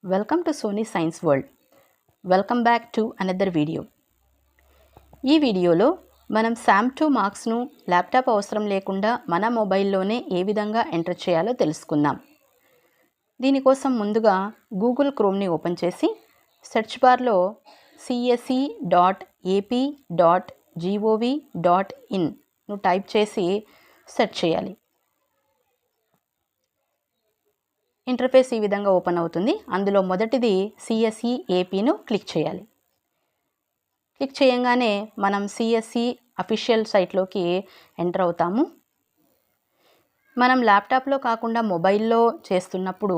Welcome to Sony Science World. Welcome back to another video. ఈ వీడియోలో మనం SAM2 మార్క్స్ను laptop అవసరం లేకుండా మన మొబైల్లోనే ఏ విధంగా ఎంటర్ చేయాలో తెలుసుకుందాం. దీనికోసం ముందుగా గూగుల్ క్రోమ్ని ఓపెన్ చేసి సెర్చ్ బార్లో cse.ap.gov.in ను టైప్ చేసి సెర్చ్ చేయాలి. ఇంటర్ఫేస్ ఈ విధంగా ఓపెన్ అవుతుంది. అందులో మొదటిది CSE APను క్లిక్ చేయాలి. క్లిక్ చేయంగానే మనం CSE అఫీషియల్ సైట్లోకి ఎంటర్ అవుతాము. మనం ల్యాప్టాప్లో కాకుండా మొబైల్లో చేస్తున్నప్పుడు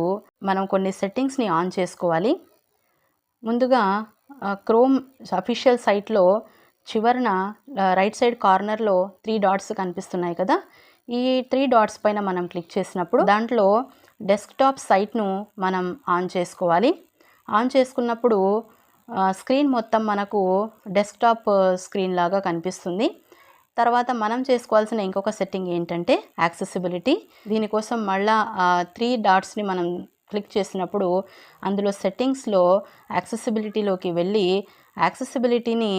మనం కొన్ని సెట్టింగ్స్ని ఆన్ చేసుకోవాలి. ముందుగా క్రోమ్ అఫీషియల్ సైట్లో చివరన రైట్ సైడ్ కార్నర్లో 3 డాట్స్ కనిపిస్తున్నాయి కదా. ఈ 3 డాట్స్ పైన మనం క్లిక్ చేసినప్పుడు దాంట్లో డెస్క్టాప్ సైట్ను మనం ఆన్ చేసుకోవాలి. ఆన్ చేసుకున్నప్పుడు స్క్రీన్ మొత్తం మనకు డెస్క్టాప్ స్క్రీన్ లాగా కనిపిస్తుంది. తర్వాత మనం చేసుకోవాల్సిన ఇంకొక సెట్టింగ్ ఏంటంటే యాక్సెసిబిలిటీ. దీనికోసం మళ్ళా 3 డాట్స్ని మనం క్లిక్ చేసినప్పుడు అందులో సెట్టింగ్స్లో యాక్సెసిబిలిటీలోకి వెళ్ళి యాక్సెసిబిలిటీని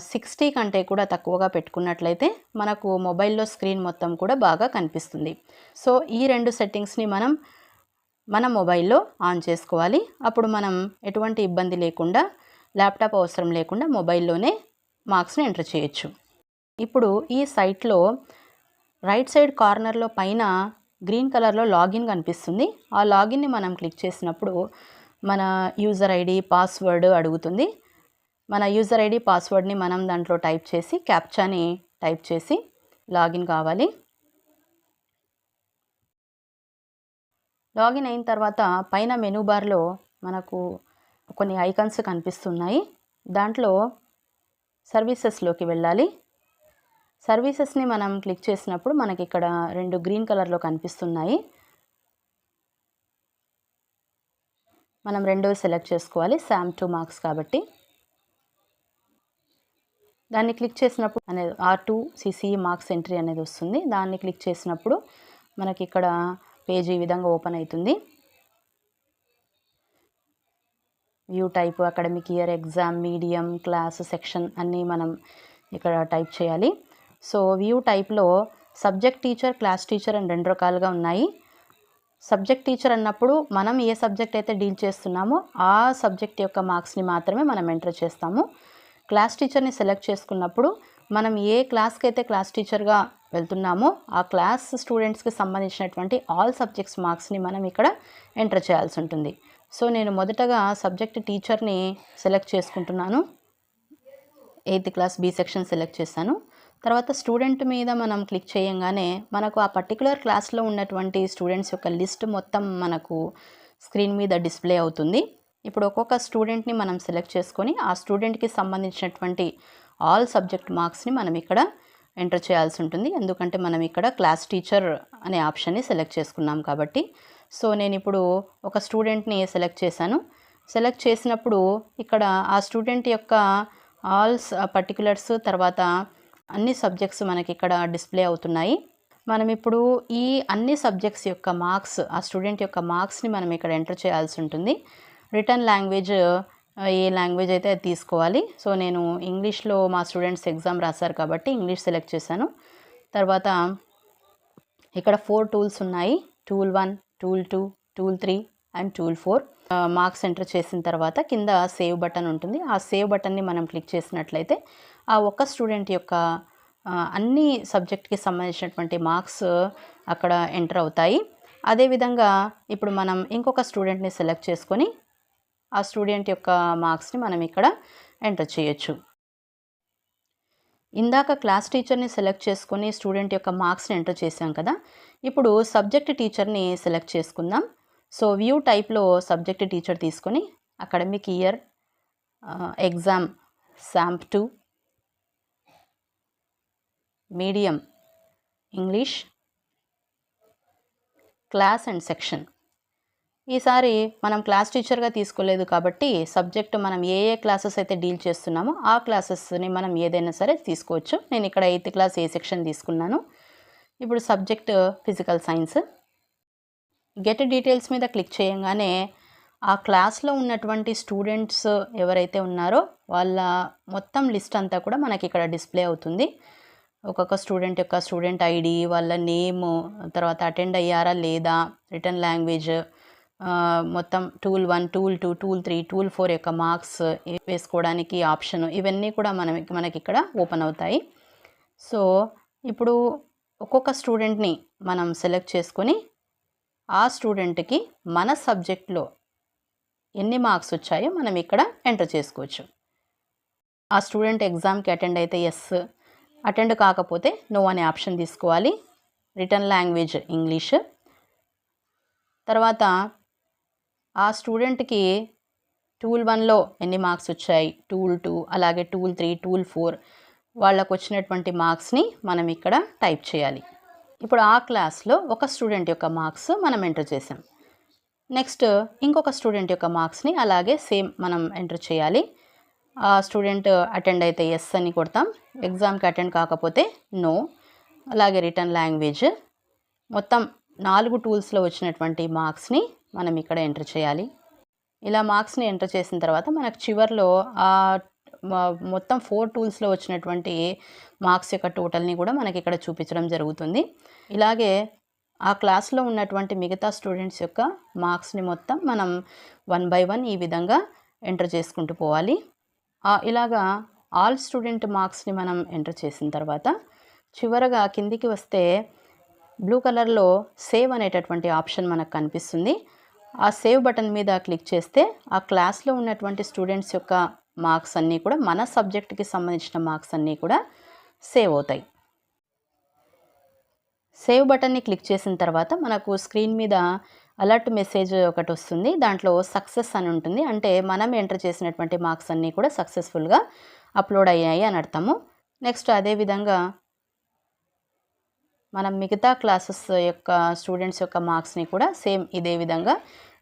60 కంటే కూడా తక్కువగా పెట్టుకున్నట్లయితే మనకు మొబైల్లో స్క్రీన్ మొత్తం కూడా బాగా కనిపిస్తుంది. సో ఈ 2 సెట్టింగ్స్ని మనం మన మొబైల్లో ఆన్ చేసుకోవాలి. అప్పుడు మనం ఎటువంటి ఇబ్బంది లేకుండా ల్యాప్టాప్ అవసరం లేకుండా మొబైల్లోనే మార్క్స్ని ఎంటర్ చేయొచ్చు. ఇప్పుడు ఈ సైట్లో రైట్ సైడ్ కార్నర్లో పైన గ్రీన్ కలర్లో లాగిన్ కనిపిస్తుంది. ఆ లాగిన్ని మనం క్లిక్ చేసినప్పుడు మన యూజర్ ఐడి పాస్వర్డ్ అడుగుతుంది. మన యూజర్ ఐడి పాస్వర్డ్ని మనం దాంట్లో టైప్ చేసి క్యాప్చాని టైప్ చేసి లాగిన్ కావాలి. లాగిన్ అయిన తర్వాత పైన మెనూ బార్లో మనకు కొన్ని ఐకాన్స్ కనిపిస్తున్నాయి. దాంట్లో సర్వీసెస్లోకి వెళ్ళాలి. సర్వీసెస్ని మనం క్లిక్ చేసినప్పుడు మనకి ఇక్కడ 2 గ్రీన్ కలర్లో కనిపిస్తున్నాయి. మనం రెండోది సెలెక్ట్ చేసుకోవాలి, SAM2 మార్క్స్ కాబట్టి. దాన్ని క్లిక్ చేసినప్పుడు అనేది R2 CCE మార్క్స్ ఎంట్రీ అనేది వస్తుంది. దాన్ని క్లిక్ చేసినప్పుడు మనకి ఇక్కడ పేజ్ ఈ విధంగా ఓపెన్ అవుతుంది. View type, academic year, exam, medium, class, section అన్నీ మనం ఇక్కడ టైప్ చేయాలి. సో వ్యూ టైప్లో సబ్జెక్ట్ టీచర్, క్లాస్ టీచర్ అని 2 రకాలుగా ఉన్నాయి. సబ్జెక్ట్ టీచర్ అన్నప్పుడు మనం ఏ సబ్జెక్ట్ అయితే డీల్ చేస్తున్నామో ఆ సబ్జెక్ట్ యొక్క మార్క్స్ని మాత్రమే మనం ఎంటర్ చేస్తాము. క్లాస్ టీచర్ని సెలెక్ట్ చేసుకున్నప్పుడు మనం ఏ క్లాస్కి అయితే క్లాస్ టీచర్గా వెళ్తున్నామో ఆ క్లాస్ స్టూడెంట్స్కి సంబంధించినటువంటి ఆల్ సబ్జెక్ట్స్ మార్క్స్ని మనం ఇక్కడ ఎంటర్ చేయాల్సి ఉంటుంది. సో నేను మొదటగా సబ్జెక్ట్ టీచర్ని సెలెక్ట్ చేసుకుంటున్నాను. 8th class B section select చేశాను. తర్వాత స్టూడెంట్ మీద మనం క్లిక్ చేయంగానే మనకు ఆ పర్టికులర్ క్లాస్లో ఉన్నటువంటి స్టూడెంట్స్ యొక్క లిస్ట్ మొత్తం మనకు స్క్రీన్ మీద డిస్ప్లే అవుతుంది. ఇప్పుడు ఒక్కొక్క స్టూడెంట్ని మనం సెలెక్ట్ చేసుకొని ఆ స్టూడెంట్కి సంబంధించినటువంటి ఆల్ సబ్జెక్ట్ మార్క్స్ని మనం ఇక్కడ ఎంటర్ చేయాల్సి ఉంటుంది. ఎందుకంటే మనం ఇక్కడ క్లాస్ టీచర్ అనే ఆప్షన్ని సెలెక్ట్ చేసుకున్నాం కాబట్టి. సో నేను ఇప్పుడు ఒక స్టూడెంట్ని సెలెక్ట్ చేశాను. సెలెక్ట్ చేసినప్పుడు ఇక్కడ ఆ స్టూడెంట్ యొక్క ఆల్ పర్టికులర్స్ తర్వాత అన్ని సబ్జెక్ట్స్ మనకి ఇక్కడ డిస్ప్లే అవుతున్నాయి. మనం ఇప్పుడు ఈ అన్ని సబ్జెక్ట్స్ యొక్క మార్క్స్, ఆ స్టూడెంట్ యొక్క మార్క్స్ని మనం ఇక్కడ ఎంటర్ చేయాల్సి ఉంటుంది. రిటర్న్ లాంగ్వేజ్ ఏ లాంగ్వేజ్ అయితే అది తీసుకోవాలి. సో నేను ఇంగ్లీష్లో మా స్టూడెంట్స్ ఎగ్జామ్ రాశారు కాబట్టి ఇంగ్లీష్ సెలెక్ట్ చేశాను. తర్వాత ఇక్కడ 4 టూల్స్ ఉన్నాయి. Tool 1, tool 2, tool 3 and tool 4. Marks enter చేసిన తర్వాత కింద సేవ్ బటన్ ఉంటుంది. ఆ సేవ్ బటన్ని మనం క్లిక్ చేసినట్లయితే ఆ ఒక్క స్టూడెంట్ యొక్క అన్ని సబ్జెక్ట్కి సంబంధించినటువంటి మార్క్స్ అక్కడ ఎంటర్ అవుతాయి. అదేవిధంగా ఇప్పుడు మనం ఇంకొక స్టూడెంట్ని సెలెక్ట్ చేసుకొని ఆ స్టూడెంట్ యొక్క మార్క్స్ని మనం ఇక్కడ ఎంటర్ చేయొచ్చు. ఇందాక క్లాస్ టీచర్ని సెలెక్ట్ చేసుకొని స్టూడెంట్ యొక్క మార్క్స్ని ఎంటర్ చేసాం కదా. ఇప్పుడు సబ్జెక్ట్ టీచర్ని సెలెక్ట్ చేసుకుందాం. సో వ్యూ టైప్లో సబ్జెక్ట్ టీచర్ తీసుకొని academic year, exam SAM2, medium English, class and section. ఈసారి మనం క్లాస్ టీచర్గా తీసుకోలేదు కాబట్టి సబ్జెక్ట్ మనం ఏ క్లాసెస్ అయితే డీల్ చేస్తున్నామో ఆ క్లాసెస్ని మనం ఏదైనా సరే తీసుకోవచ్చు. నేను ఇక్కడ 8th క్లాస్ A సెక్షన్ తీసుకున్నాను. ఇప్పుడు subject physical science. Get details మీద క్లిక్ చేయగానే ఆ క్లాస్లో ఉన్నటువంటి స్టూడెంట్స్ ఎవరైతే ఉన్నారో వాళ్ళ మొత్తం లిస్ట్ అంతా కూడా మనకి ఇక్కడ డిస్ప్లే అవుతుంది. ఒక్కొక్క స్టూడెంట్ యొక్క స్టూడెంట్ ఐడి, వాళ్ళ నేము, తర్వాత అటెండ్ అయ్యారా లేదా, రిటర్న్ లాంగ్వేజ్, మొత్తం టూల్ 1, టూల్ 2, టూల్ 3, టూల్ 4 యొక్క మార్క్స్ వేసుకోవడానికి ఆప్షన్, ఇవన్నీ కూడా మనకి ఇక్కడ ఓపెన్ అవుతాయి. సో ఇప్పుడు ఒక్కొక్క స్టూడెంట్ని మనం సెలెక్ట్ చేసుకొని ఆ స్టూడెంట్కి మన సబ్జెక్ట్లో ఎన్ని మార్క్స్ వచ్చాయో మనం ఇక్కడ ఎంటర్ చేసుకోవచ్చు. ఆ స్టూడెంట్ ఎగ్జామ్కి అటెండ్ అయితే ఎస్, అటెండ్ కాకపోతే నో అనే ఆప్షన్ తీసుకోవాలి. Return language English. తర్వాత ఆ స్టూడెంట్కి టూల్ 1లో ఎన్ని మార్క్స్ వచ్చాయి, టూల్ 2, అలాగే టూల్ 3, టూల్ 4 వాళ్ళకు వచ్చినటువంటి మార్క్స్ని మనం ఇక్కడ టైప్ చేయాలి. ఇప్పుడు ఆ క్లాస్లో ఒక స్టూడెంట్ యొక్క మార్క్స్ మనం ఎంటర్ చేసాం. నెక్స్ట్ ఇంకొక స్టూడెంట్ యొక్క మార్క్స్ని అలాగే సేమ్ మనం ఎంటర్ చేయాలి. ఆ స్టూడెంట్ అటెండ్ అయితే ఎస్ అని కొడతాం, ఎగ్జామ్కి అటెండ్ కాకపోతే నో. అలాగే రిటర్న్ లాంగ్వేజ్, మొత్తం 4 టూల్స్లో వచ్చినటువంటి మార్క్స్ని మనం ఇక్కడ ఎంటర్ చేయాలి. ఇలా మార్క్స్ని ఎంటర్ చేసిన తర్వాత మనకు చివర్లో మొత్తం 4 టూల్స్లో వచ్చినటువంటి మార్క్స్ యొక్క టోటల్ని కూడా మనకి ఇక్కడ చూపించడం జరుగుతుంది. ఇలాగే ఆ క్లాస్లో ఉన్నటువంటి మిగతా స్టూడెంట్స్ యొక్క మార్క్స్ని మొత్తం మనం 1 బై 1 ఈ విధంగా ఎంటర్ చేసుకుంటూ పోవాలి. ఇలాగా ఆల్ స్టూడెంట్ మార్క్స్ని మనం ఎంటర్ చేసిన తర్వాత చివరగా కిందికి వస్తే బ్లూ కలర్లో సేవ్ అనేటటువంటి ఆప్షన్ మనకు కనిపిస్తుంది. ఆ సేవ్ బటన్ మీద క్లిక్ చేస్తే ఆ క్లాస్లో ఉన్నటువంటి స్టూడెంట్స్ యొక్క మార్క్స్ అన్నీ కూడా, మన సబ్జెక్ట్కి సంబంధించిన మార్క్స్ అన్నీ కూడా సేవ్ అవుతాయి. సేవ్ బటన్ని క్లిక్ చేసిన తర్వాత మనకు స్క్రీన్ మీద అలర్ట్ మెసేజ్ ఒకటి వస్తుంది. దాంట్లో సక్సెస్ అని ఉంటుంది. అంటే మనం ఎంటర్ చేసినటువంటి మార్క్స్ అన్నీ కూడా సక్సెస్ఫుల్గా అప్లోడ్ అయ్యాయి అని అర్థము. నెక్స్ట్ అదేవిధంగా మనం మిగతా క్లాసెస్ యొక్క స్టూడెంట్స్ యొక్క మార్క్స్ని కూడా సేమ్ ఇదే విధంగా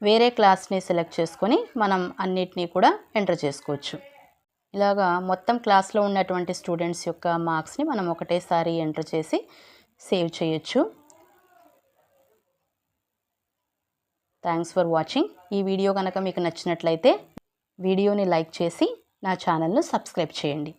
వేరే క్లాస్ని సెలెక్ట్ చేసుకొని మనం అన్నిటినీ కూడా ఎంటర్ చేసుకోవచ్చు. ఇలాగా మొత్తం క్లాస్లో ఉన్నటువంటి స్టూడెంట్స్ యొక్క మార్క్స్ని మనం ఒకటేసారి ఎంటర్ చేసి సేవ్ చేయొచ్చు. Thanks for watching. ఈ వీడియో కనుక మీకు నచ్చినట్లయితే వీడియోని లైక్ చేసి నా ఛానల్ను సబ్స్క్రైబ్ చేయండి.